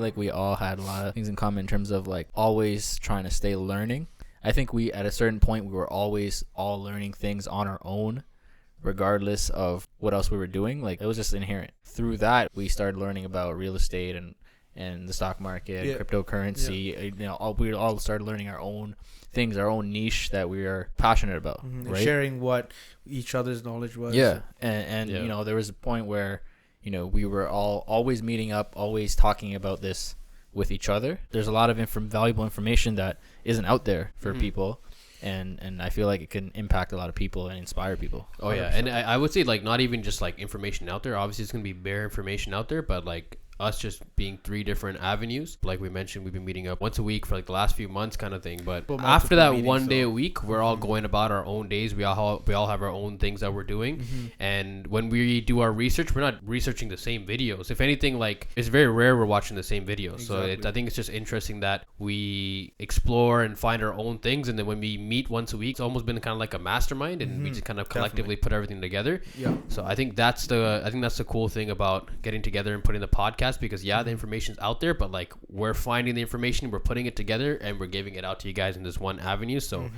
like we all had a lot of things in common in terms of like always trying to stay learning. I think we, at a certain point, we were always all learning things on our own, regardless of what else we were doing. Like, it was just inherent. Through that, we started learning about real estate and the stock market, cryptocurrency. You know, we all started learning our own things, our own niche that we are passionate about, right? Sharing what each other's knowledge was. Yeah, and you know, there was a point where, you know, we were all always meeting up, always talking about this with each other. There's a lot of valuable information that isn't out there for people. And I feel like it can impact a lot of people and inspire people. Oh, 100%. Yeah. And I would say, like, not even just, like, information out there. Obviously, it's going to be bare information out there. But, like, us just being 3 different avenues. Like we mentioned, we've been meeting up once a week for, like, the last few months kind of thing. But after that one day a week, we're all going about our own days. We all have our own things that we're doing. And when we do our research, we're not researching the same videos. If anything, like, it's very rare we're watching the same videos. Exactly. So I think it's just interesting that we explore and find our own things. And then when we meet once a week, it's almost been kind of like a mastermind, and we just kind of collectively put everything together. Yeah. So I think that's the cool thing about getting together and putting the podcast, because the information's out there, but like we're finding the information, we're putting it together, and we're giving it out to you guys in this one avenue. So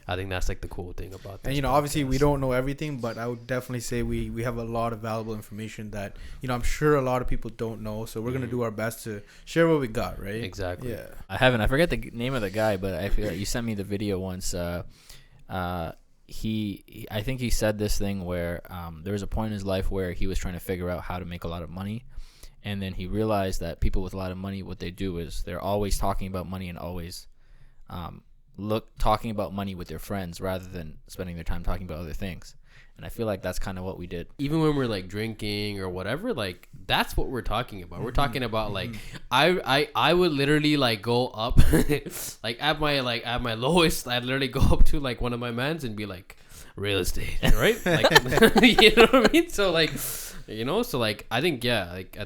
I think that's like the cool thing about this. And, you know, obviously we don't know everything, but I would definitely say we have a lot of valuable information that, you know, I'm sure a lot of people don't know. So we're going to do our best to share what we got, right? Exactly. Yeah. I forget the name of the guy, but I feel like you sent me the video once. I think he said this thing where there was a point in his life where he was trying to figure out how to make a lot of money, and then he realized that people with a lot of money, what they do is they're always talking about money and always talking about money with their friends rather than spending their time talking about other things. And I feel like that's kind of what we did. Even when we're like drinking or whatever, like that's what we're talking about. We're talking about like I would literally like go up like at my lowest, I'd literally go up to like one of my mans and be like, real estate, right? Like, you know what I mean? So like, you know, so like I think like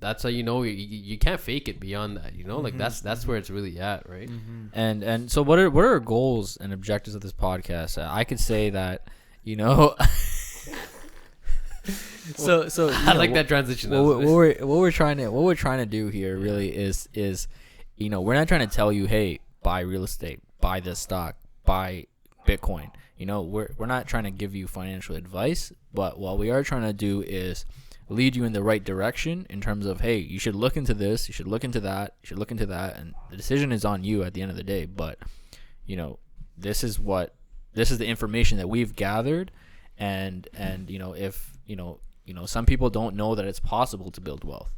that's how, you know, you can't fake it beyond that, you know, like that's where it's really at, right? And so what are our goals and objectives of this podcast? I could say that, you know, so I like that transition. What we're trying to do here really is, you know, we're not trying to tell you, hey, buy real estate, buy this stock, buy Bitcoin. You know, we're not trying to give you financial advice, but what we are trying to do is lead you in the right direction in terms of, hey, you should look into this, you should look into that, you should look into that, and the decision is on you at the end of the day. But, you know, this is the information that we've gathered, and you know, if you know, some people don't know that it's possible to build wealth,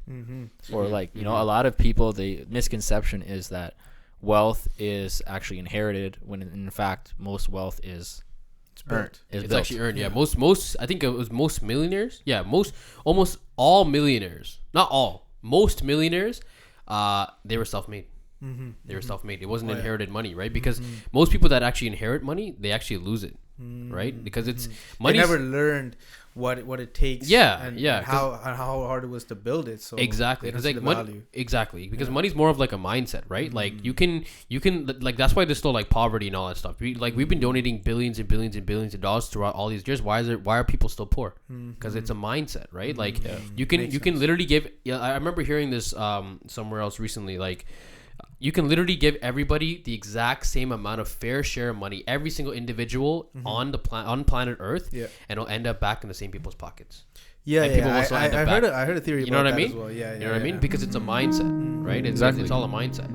or like, you know, a lot of people, the misconception is that wealth is actually inherited, when in fact most wealth is earned. It's actually earned. Yeah. Most I think it was most millionaires. Yeah, almost all millionaires. Not all. Most millionaires, they were self-made. They were self-made. It wasn't inherited money, right? Because most people that actually inherit money, they actually lose it, right? Because it's money. They never learned what it takes. And how hard it was to build it. So exactly, because like money, because money's more of like a mindset, right? Like you can like, that's why there's still like poverty and all that stuff. We've been donating billions and billions and billions of dollars throughout all these years. Why are people still poor? Because it's a mindset, right? Like you can literally give. Yeah, I remember hearing this somewhere else recently. Like, you can literally give everybody the exact same amount of fair share of money, every single individual on planet Earth, and it'll end up back in the same people's pockets. I heard a theory. You know about what I mean? As well. You know what I mean? Because it's a mindset, right? It's all a mindset,